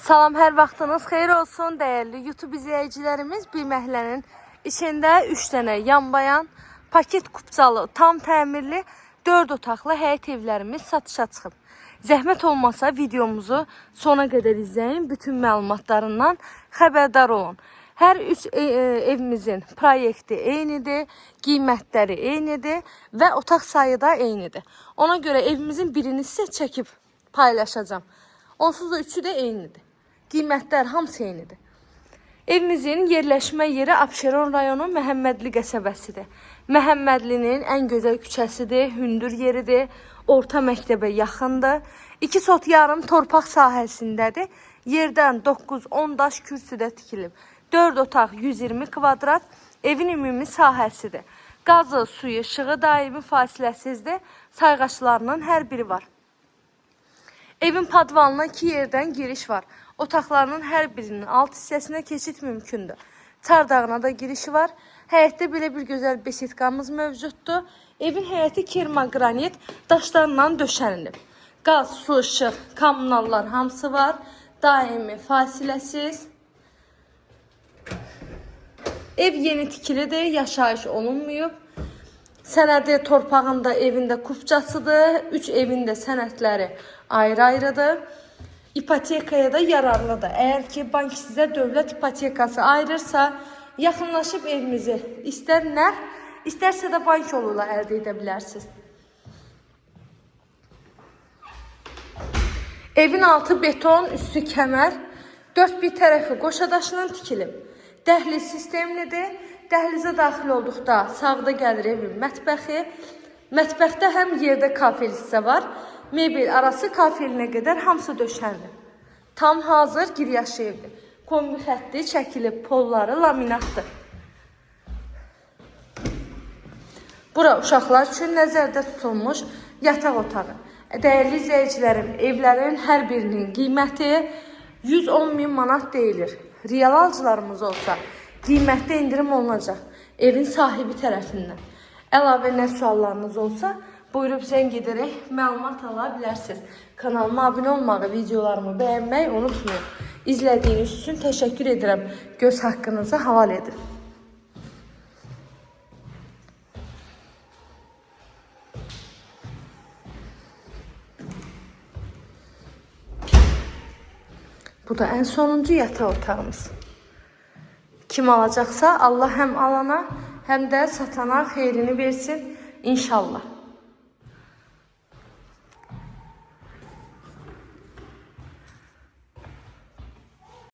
Salam, hər vaxtınız xeyir olsun değerli YouTube izleyicilerimiz. Bir məhəllənin içində 3 dənə yanbayan, paket kupçalı, tam təmirli 4 otaqlı həyət evlərimiz satışa çıxıb. Zəhmət olmasa videomuzu sona qədər izləyin, bütün məlumatlarından xəbərdar olun. Hər 3 evimizin proyekti eynidir, qiymətləri eynidir və otaq sayı da eynidir. Ona görə evimizin birini sizə çəkib paylaşacağım. Onsuz da üçü də eynidir. Qiymətlər hamısı eynidir. Evimizin yerləşmə yeri Abşeron rayonu Məhəmmədli qəsəbəsidir. Məhəmmədlinin ən gözəl küçəsidir, hündür yeridir, orta məktəbə yaxındır. 2 sot yarım torpaq sahəsindədir. Yerdən 9-10 daş kürsüdə tikilib. 4 otaq 120 kvadrat evin ümumi sahəsidir. Qazı, suyu, işığı daimi fasiləsizdir. Sayğaçlarının hər biri var. Evin padvalına 2 yerdən giriş var. Otaqlarının hər birinin alt hissəsinə keçid mümkündür. Çardağına da girişi var. Həyətdə belə bir gözəl besetkamız mövcuddur. Evin həyəti kermogranit daşlarla döşənilib. Qaz, su, işıq, kommunallar hamısı var. Daimi fasiləsiz. Ev yeni tikilidir, yaşayış olunmuyub. Sənədi torpağında evində kupçasıdır. 3 evin də sənədləri ayrı-ayrıdır. İpotekaya da yararlıdır. Eğer ki bank sizə dövlət ipotekası ayırırsa, yaxınlaşıb evimizi istər nər, istərsə də bank yoluyla əldə edə bilərsiniz. Evin altı beton, üstü kəmər, 4 bir tərəfi qoşadaşla tikilib. Dəhliz sistemlidir. Dəhlizə daxil olduqda sağda gəlir evin mətbəxi. Mətbəxdə həm yerdə kafel hissə var, mebel arası kafelinə qədər hamısı döşənir. Tam hazır giryaşı evdir. Kombi xətti çəkilib, polları laminatdır. Bura uşaqlar üçün nəzərdə tutulmuş yataq otağı. Dəyərli izləyicilərim, evlərin hər birinin qiyməti 110.000 manat deyilir. Real alıcılarımız olsa qiymətdə indirim olunacaq evin sahibi tərəfindən. Əlavə nə suallarınız olsa buyurub zəng edərək məlumat ala bilərsiniz. Kanalıma abunə olmağı, videolarımı bəyənməyi unutmayın. İzlədiyiniz üçün təşəkkür edirəm. Göz haqqınızı haval edin. Bu da ən sonuncu yataq otağımız. Kim alacaqsa Allah həm alana, həm də satana xeyrini versin inşallah.